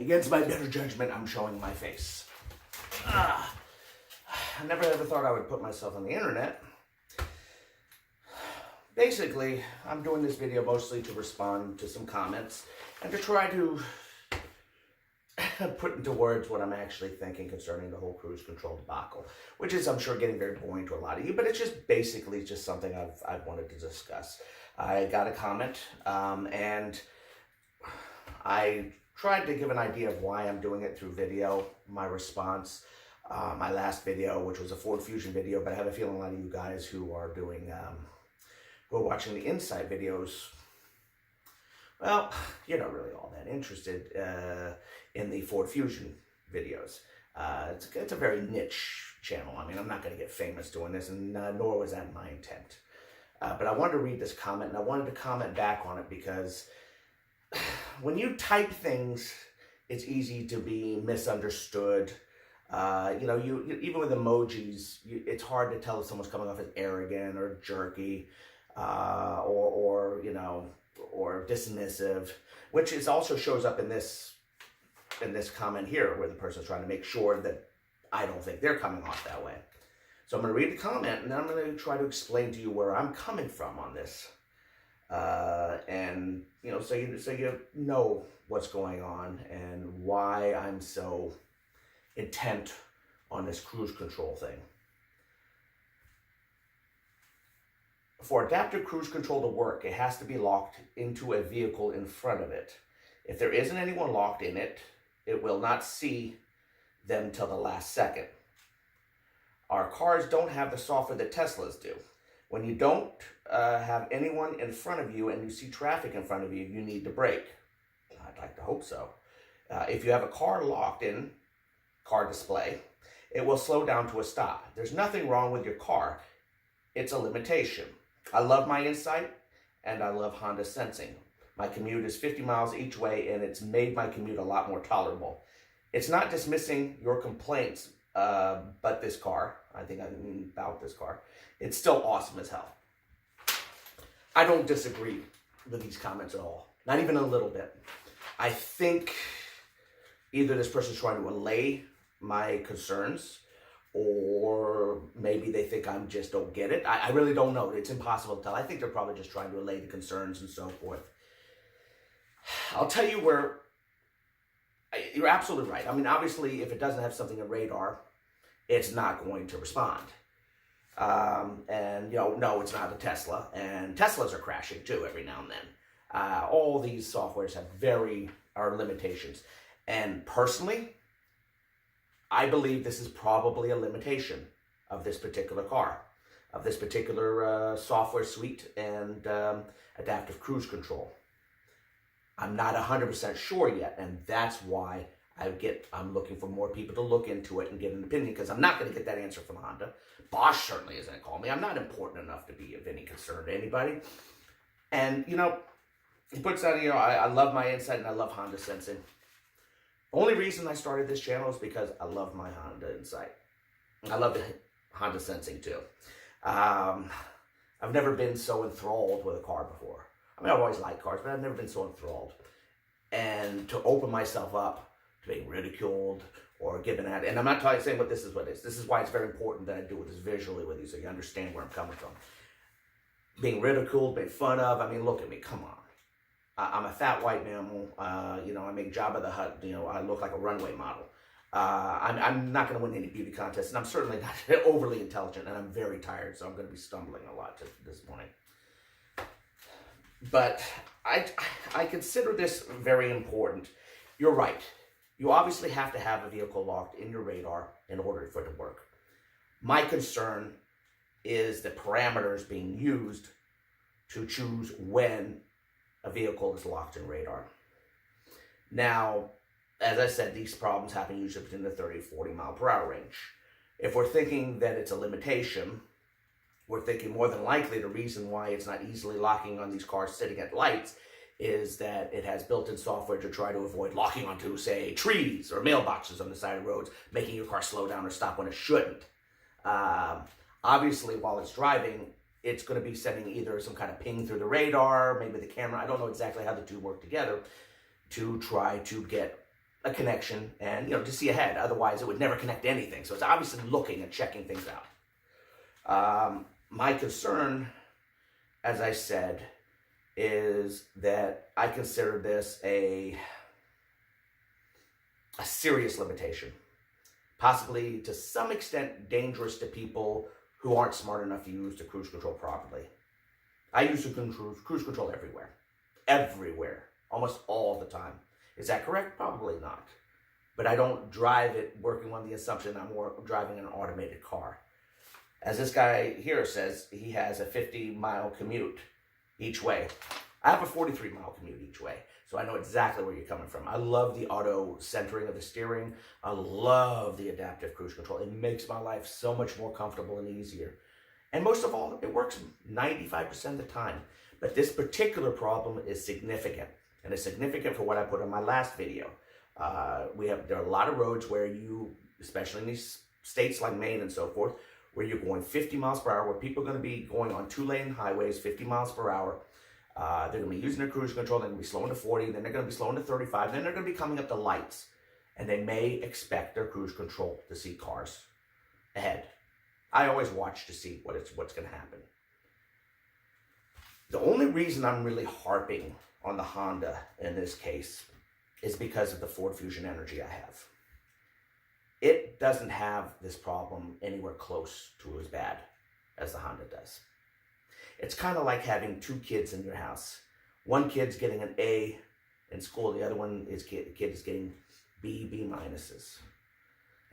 Against my better judgment, I'm showing my face. I never ever thought I would put myself on the internet. Basically, I'm doing this video mostly to respond to some comments and to try to put into words what I'm actually thinking concerning the whole cruise control debacle, which is, I'm sure, getting very boring to a lot of you, but it's just basically just something I've wanted to discuss. I got a comment, and I tried to give an idea of why I'm doing it through video, my response. My last video, which was a Ford Fusion video, but I have a feeling a lot of you guys who are doing, who are watching the Insight videos, well, you're not really all that interested in the Ford Fusion videos. It's a very niche channel. I mean, I'm not going to get famous doing this, and nor was that my intent. But I wanted to read this comment, and I wanted to comment back on it because when you type things, it's easy to be misunderstood. You know, you even with emojis, it's hard to tell if someone's coming off as arrogant or jerky, or you know, or dismissive, which is also shows up in this comment here, where the person's trying to make sure that I don't think they're coming off that way. So I'm going to read the comment, and then I'm going to try to explain to you where I'm coming from on this, and you know, so you know what's going on and why I'm so intent on this cruise control thing. For adaptive cruise control to work, it has to be locked into a vehicle in front of it. If there isn't anyone locked in it, it will not see them till the last second. Our cars don't have the software that Teslas do. When you don't have anyone in front of you and you see traffic in front of you, you need to brake. I'd like to hope so. If you have a car locked in, car display, it will slow down to a stop. There's nothing wrong with your car. It's a limitation. I love my Insight, and I love Honda Sensing. My commute is 50 miles each way, and it's made my commute a lot more tolerable. It's not dismissing your complaints, but this car, I mean about this car, it's still awesome as hell. I don't disagree with these comments at all. Not even a little bit. I think either this person's trying to allay my concerns, or maybe they think I'm just don't get it. I really don't know. It's impossible to tell. I think they're probably just trying to allay the concerns and so forth. I'll tell you where you're absolutely right. I mean, obviously, if it doesn't have something in radar, it's not going to respond. And, you know, no, it's not a Tesla. And Teslas are crashing, too, every now and then. All these softwares are limitations. And personally, I believe this is probably a limitation of this particular car, of this particular software suite and adaptive cruise control. I'm not 100% sure yet, and that's why I'm looking for more people to look into it and get an opinion, because I'm not going to get that answer from Honda. Bosch certainly isn't going to call me. I'm not important enough to be of any concern to anybody. And, you know, he puts out, you know, I love my Insight and I love Honda Sensing. Only reason I started this channel is because I love my Honda Insight. I love the Honda Sensing too. I've never been so enthralled with a car before. I mean, I've always liked cars, but I've never been so enthralled. And to open myself up to being ridiculed or given at, and I'm not saying what this is what it is. This is why it's very important that I do this visually with you so you understand where I'm coming from. Being ridiculed, made fun of, I mean, look at me, come on. I'm a fat white mammal. You know, I make Jabba the Hutt. You know, I look like a runway model. I'm not going to win any beauty contests, and I'm certainly not overly intelligent, and I'm very tired, so I'm going to be stumbling a lot this morning. But I consider this very important. You're right. You obviously have to have a vehicle locked in your radar in order for it to work. My concern is the parameters being used to choose when a vehicle is locked in radar. Now, as I said, these problems happen usually between the 30 to 40 mile per hour range. If we're thinking that it's a limitation, we're thinking more than likely the reason why it's not easily locking on these cars sitting at lights is that it has built-in software to try to avoid locking onto, say, trees or mailboxes on the side of roads, making your car slow down or stop when it shouldn't. Obviously, while it's driving, it's going to be sending either some kind of ping through the radar, maybe the camera. I don't know exactly how the two work together to try to get a connection and, to see ahead. Otherwise, it would never connect to anything. So it's obviously looking and checking things out. My concern, as I said, is that I consider this a serious limitation, possibly to some extent dangerous to people who aren't smart enough to use the cruise control properly. I use the cruise control everywhere, almost all the time. Is that correct? Probably not. But I don't drive it working on the assumption I'm driving an automated car. As this guy here says, he has a 50-mile commute each way. I have a 43-mile commute each way, so I know exactly where you're coming from. I love the auto centering of the steering. I love the adaptive cruise control. It makes my life so much more comfortable and easier. And most of all, it works 95% of the time. But this particular problem is significant, and it's significant for what I put in my last video. There are a lot of roads where you, especially in these states like Maine and so forth, where you're going 50 miles per hour, where people are going to be going on 2-lane highways, 50 miles per hour. They're going to be using their cruise control, they're going to be slowing to 40, then they're going to be slowing to 35, then they're going to be coming up to lights. And they may expect their cruise control to see cars ahead. I always watch to see what's going to happen. The only reason I'm really harping on the Honda in this case is because of the Ford Fusion Energi I have. It doesn't have this problem anywhere close to as bad as the Honda does. It's kind of like having two kids in your house. One kid's getting an A in school, the other one is kid is getting B minuses.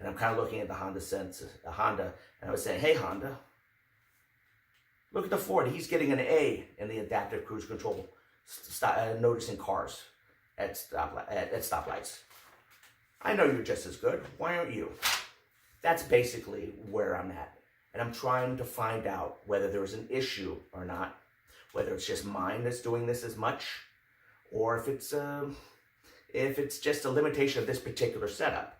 And I'm kind of looking at the Honda, and I was saying, hey Honda, look at the Ford. He's getting an A in the adaptive cruise control, noticing cars at stoplights. I know you're just as good. Why aren't you? That's basically where I'm at. And I'm trying to find out whether there's an issue or not, whether it's just mine that's doing this as much, or if it's just a limitation of this particular setup.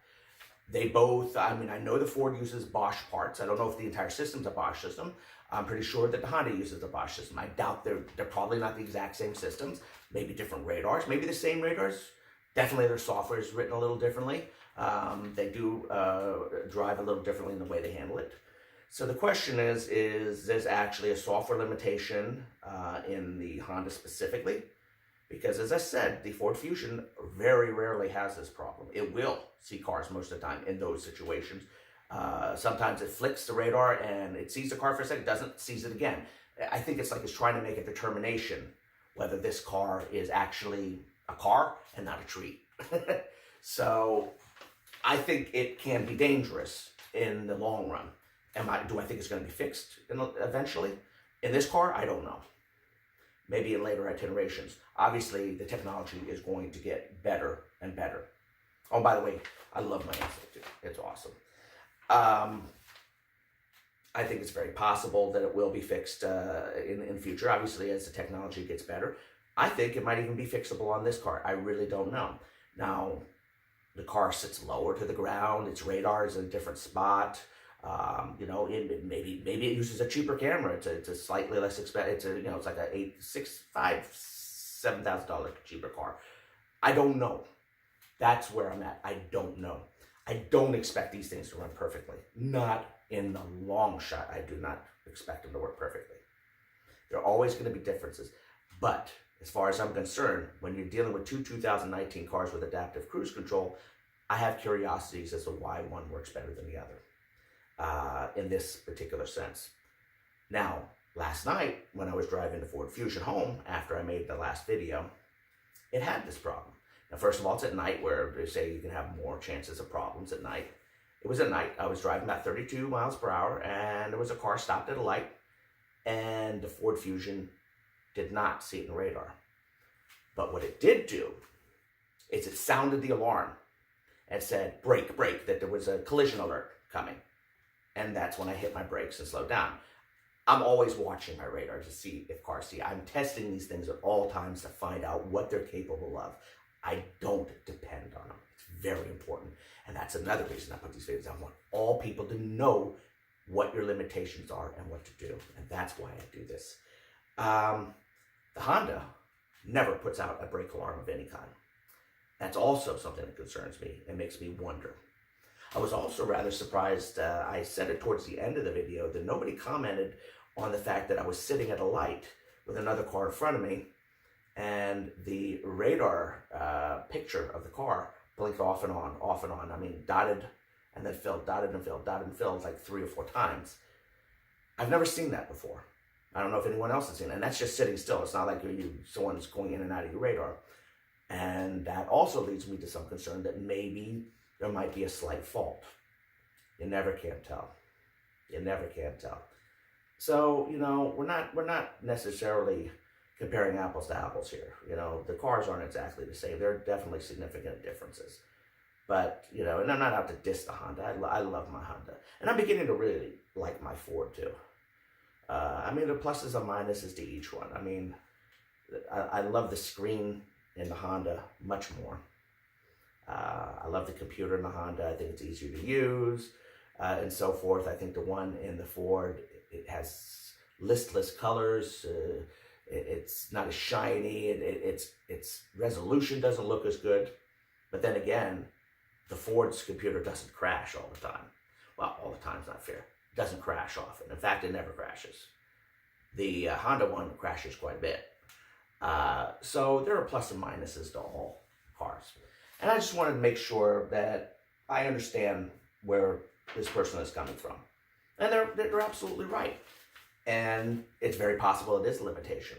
They both, I know the Ford uses Bosch parts. I don't know if the entire system's a Bosch system. I'm pretty sure that the Honda uses the Bosch system. I doubt they're probably not the exact same systems. Maybe different radars, maybe the same radars. Definitely their software is written a little differently. They do drive a little differently in the way they handle it. So the question is there's actually a software limitation in the Honda specifically? Because as I said, the Ford Fusion very rarely has this problem. It will see cars most of the time in those situations. Sometimes it flicks the radar and it sees the car for a second, doesn't seize it again. I think it's like it's trying to make a determination whether this car is actually a car and not a tree. So I think it can be dangerous in the long run. Do I think it's going to be fixed eventually? In this car, I don't know. Maybe in later iterations. Obviously, the technology is going to get better and better. Oh, by the way, I love my Instagram. It's awesome. I think it's very possible that it will be fixed in the future. Obviously, as the technology gets better, I think it might even be fixable on this car. I really don't know. Now, the car sits lower to the ground. Its radar is in a different spot. Maybe it uses a cheaper camera. It's a slightly less expensive. It's like a $7,000 cheaper car. I don't know. That's where I'm at. I don't know. I don't expect these things to run perfectly. Not in the long shot. I do not expect them to work perfectly. There are always going to be differences. But as far as I'm concerned, when you're dealing with two 2019 cars with adaptive cruise control, I have curiosities as to why one works better than the other. In this particular sense. Now, last night, when I was driving the Ford Fusion home, after I made the last video, it had this problem. Now, first of all, it's at night, where they say you can have more chances of problems at night. It was at night. I was driving about 32 miles per hour, and there was a car stopped at a light, and the Ford Fusion did not see it in the radar. But what it did do is it sounded the alarm and said, brake, brake, that there was a collision alert coming. And that's when I hit my brakes and slowed down. I'm always watching my radar to see if cars see. I'm testing these things at all times to find out what they're capable of. I don't depend on them. It's very important. And that's another reason I put these videos. I want all people to know what your limitations are and what to do. And that's why I do this. The Honda never puts out a brake alarm of any kind. That's also something that concerns me and makes me wonder. I was also rather surprised, I said it towards the end of the video, that nobody commented on the fact that I was sitting at a light with another car in front of me, and the radar picture of the car blinked off and on, off and on. I mean, dotted and then filled, dotted and filled, dotted and filled like 3 or 4 times. I've never seen that before. I don't know if anyone else has seen it, and that's just sitting still. It's not like someone's going in and out of your radar. And that also leads me to some concern that maybe there might be a slight fault. You never can tell. You never can tell. So, you know, we're not necessarily comparing apples to apples here. You know, the cars aren't exactly the same. There are definitely significant differences. But, you know, and I'm not out to diss the Honda. I love my Honda. And I'm beginning to really like my Ford, too. I mean, the pluses and minuses to each one. I mean, I love the screen in the Honda much more. I love the computer in the Honda. I think it's easier to use and so forth. I think the one in the Ford, it has listless colors. It's not as shiny. Its resolution doesn't look as good. But then again, the Ford's computer doesn't crash all the time. Well, all the time's not fair. It doesn't crash often. In fact, it never crashes. The Honda one crashes quite a bit. So there are plus and minuses to all cars. And I just wanted to make sure that I understand where this person is coming from. And they're absolutely right. And it's very possible it is a limitation.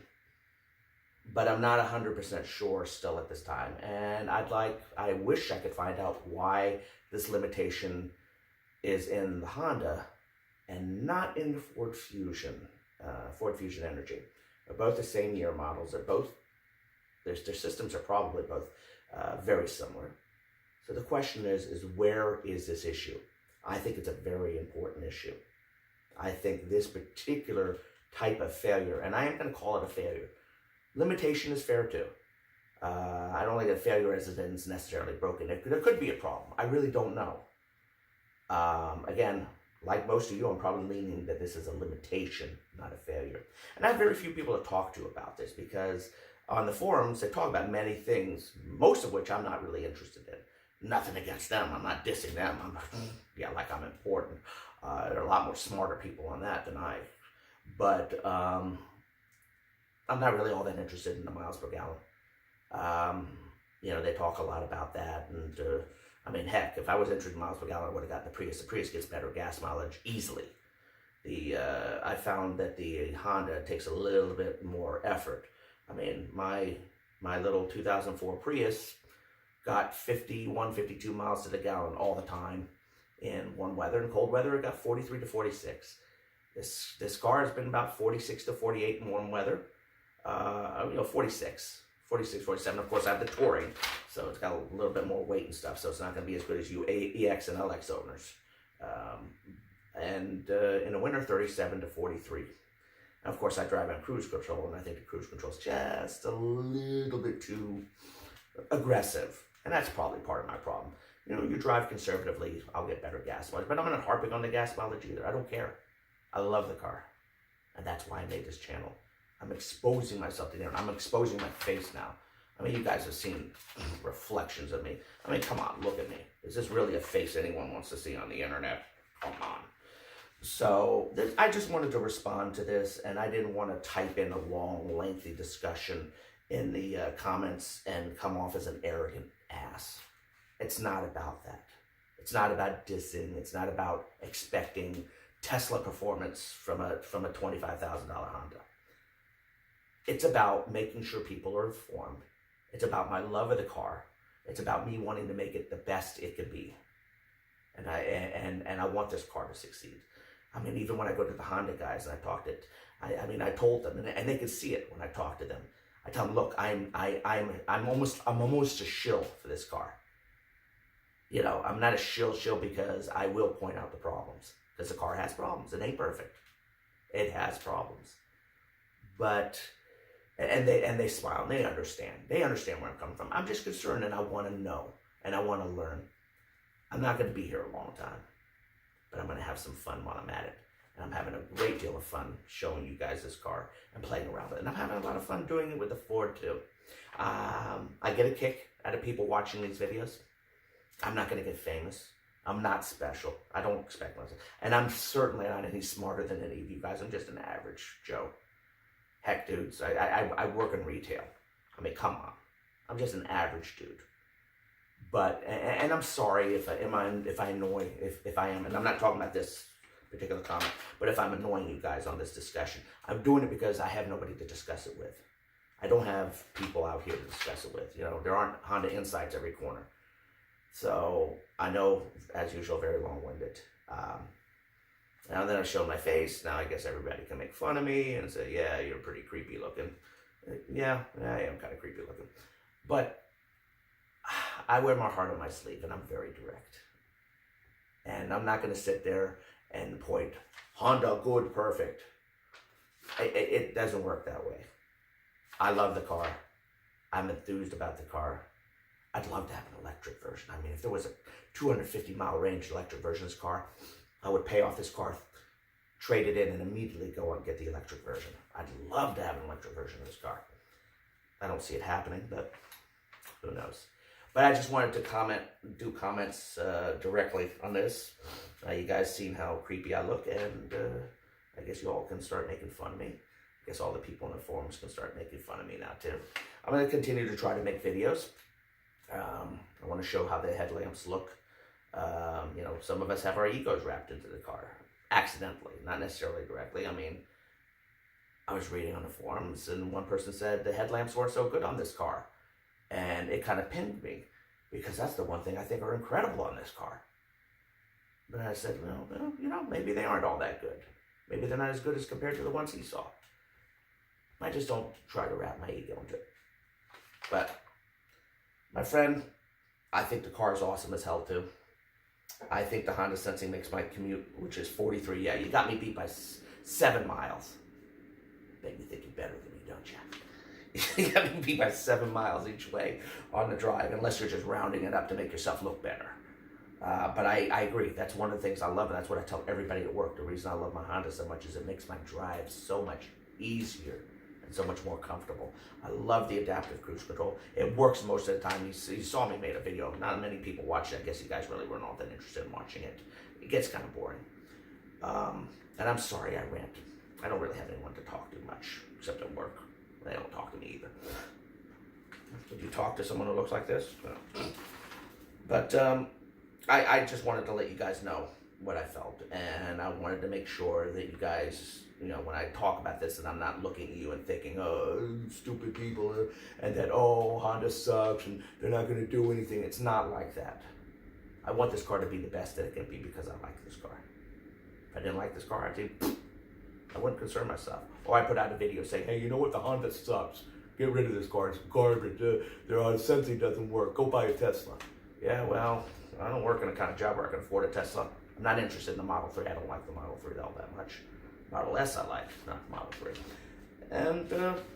But I'm not 100% sure still at this time. And I wish I could find out why this limitation is in the Honda and not in the Ford Fusion Energi. They're both the same year models. Their systems are probably both very similar. So the question is where is this issue? I think it's a very important issue. I think this particular type of failure, and I am going to call it a failure. Limitation is fair too. I don't think a failure as it is necessarily broken. There could be a problem. I really don't know. Again, like most of you, I'm probably leaning that this is a limitation, not a failure. And I have very few people to talk to about this because on the forums, they talk about many things, most of which I'm not really interested in. Nothing against them. I'm not dissing them. Like I'm important. There are a lot more smarter people on that than I. But I'm not really all that interested in the miles per gallon. They talk a lot about that. And I mean, heck, if I was interested in miles per gallon, I would have gotten the Prius. The Prius gets better gas mileage easily. I found that the Honda takes a little bit more effort. I mean, my little 2004 Prius got 51, 52 miles to the gallon all the time in warm weather. In cold weather, it got 43 to 46. This car has been about 46 to 48 in warm weather. 46, 47. Of course, I have the Touring, so it's got a little bit more weight and stuff, so it's not going to be as good as you EX and LX owners. In the winter, 37 to 43. And of course, I drive on cruise control, and I think the cruise control is just a little bit too aggressive. And that's probably part of my problem. You drive conservatively, I'll get better gas mileage. But I'm not harping on the gas mileage either. I don't care. I love the car. And that's why I made this channel. I'm exposing myself to the internet. I'm exposing my face now. I mean, you guys have seen reflections of me. I mean, come on, look at me. Is this really a face anyone wants to see on the internet? Come on. So I just wanted to respond to this, and I didn't want to type in a long, lengthy discussion in the comments and come off as an arrogant ass. It's not about that. It's not about dissing. It's not about expecting Tesla performance from a $25,000 Honda. It's about making sure people are informed. It's about my love of the car. It's about me wanting to make it the best it could be. And I want this car to succeed. I mean, even when I go to the Honda guys and I talked it, I told them, and they could see it when I talk to them. I tell them, look, I'm almost a shill for this car. I'm not a shill because I will point out the problems, because the car has problems. It ain't perfect. It has problems. But and they smile and they understand. They understand where I'm coming from. I'm just concerned, and I want to know, and I want to learn. I'm not going to be here a long time, but I'm going to have some fun while I'm at it. And I'm having a great deal of fun showing you guys this car and playing around with it. And I'm having a lot of fun doing it with the Ford too. I get a kick out of people watching these videos. I'm not going to get famous. I'm not special. I don't expect myself. And I'm certainly not any smarter than any of you guys. I'm just an average Joe. Heck, dudes, I work in retail. I mean, come on. I'm just an average dude. But, and I'm sorry if I annoy, if I am, and I'm not talking about this particular comment, but if I'm annoying you guys on this discussion, I'm doing it because I have nobody to discuss it with. I don't have people out here to discuss it with. You know, there aren't Honda Insights every corner. So I know, as usual, very long-winded. Now that I've shown my face, now I guess everybody can make fun of me and say, yeah, you're pretty creepy looking. Yeah, I am kind of creepy looking. But I wear my heart on my sleeve, and I'm very direct. And I'm not going to sit there and point, Honda, good, perfect. It doesn't work that way. I love the car. I'm enthused about the car. I'd love to have an electric version. I mean, if there was a 250-mile range electric version of this car, I would pay off this car, trade it in, and immediately go and get the electric version. I'd love to have an electric version of this car. I don't see it happening, but who knows. But I just wanted to do comments directly on this. You guys seen how creepy I look, and I guess you all can start making fun of me. I guess all the people in the forums can start making fun of me now too. I'm going to continue to try to make videos. I want to show how the headlamps look. You know, some of us have our egos wrapped into the car. Accidentally, not necessarily directly. I mean, I was reading on the forums, and one person said the headlamps weren't so good on this car. And it kind of pinned me, because that's the one thing I think are incredible on this car. But I said, well, you know, maybe they aren't all that good. Maybe they're not as good as compared to the ones he saw. I just don't try to wrap my ego into it. But, my friend, I think the car is awesome as hell too. I think the Honda Sensing makes my commute, which is 43, yeah, you got me beat by 7 miles. Make me think you're better than me, don't you? You got me beat by 7 miles each way on the drive, unless you're just rounding it up to make yourself look better. But I agree. That's one of the things I love, and that's what I tell everybody at work. The reason I love my Honda so much is it makes my drive so much easier and so much more comfortable. I love the adaptive cruise control. It works most of the time. You saw me made a video. Not many people watched it. I guess you guys really weren't all that interested in watching it. It gets kind of boring. And I'm sorry I rant. I don't really have anyone to talk to much, except at work. They don't talk to me either. Would you talk to someone who looks like this? No. But I just wanted to let you guys know what I felt, and I wanted to make sure that you guys, you know, when I talk about this, that I'm not looking at you and thinking, oh, stupid people, and that, oh, Honda sucks, and they're not going to do anything. It's not like that. I want this car to be the best that it can be because I like this car. If I didn't like this car, I wouldn't concern myself. Or I put out a video saying, hey, you know what, the Honda sucks. Get rid of this car, it's garbage. Their sensing doesn't work. Go buy a Tesla. Yeah, well, I don't work in a kind of job where I can afford a Tesla. I'm not interested in the Model 3. I don't like the Model 3 all that much. Model S I like, not the Model 3. And,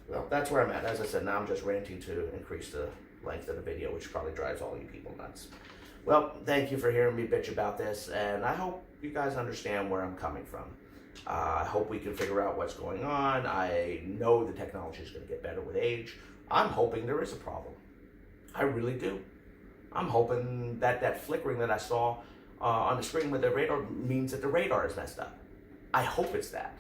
well, that's where I'm at. As I said, now I'm just ranting to increase the length of the video, which probably drives all you people nuts. Well, thank you for hearing me bitch about this, and I hope you guys understand where I'm coming from. I hope we can figure out what's going on. I know the technology is going to get better with age. I'm hoping there is a problem. I really do. I'm hoping that that flickering that I saw on the screen with the radar means that the radar is messed up. I hope it's that.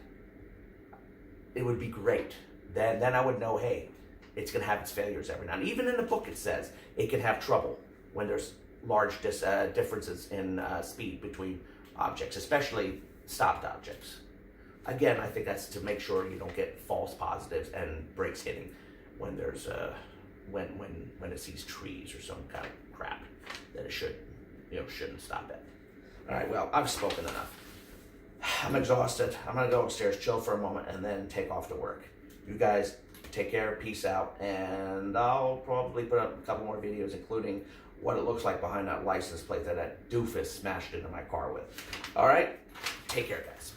It would be great. Then I would know, hey, it's going to have its failures every now and then. Even in the book it says it can have trouble when there's large differences in speed between objects, especially stopped objects. Again, I think that's to make sure you don't get false positives and brakes hitting when there's when it sees trees or some kind of crap that it shouldn't stop at. All right, well, I've spoken enough. I'm exhausted. I'm gonna go upstairs, chill for a moment, and then take off to work. You guys take care, peace out, and I'll probably put up a couple more videos, including what it looks like behind that license plate that doofus smashed into my car with. All right, take care, guys.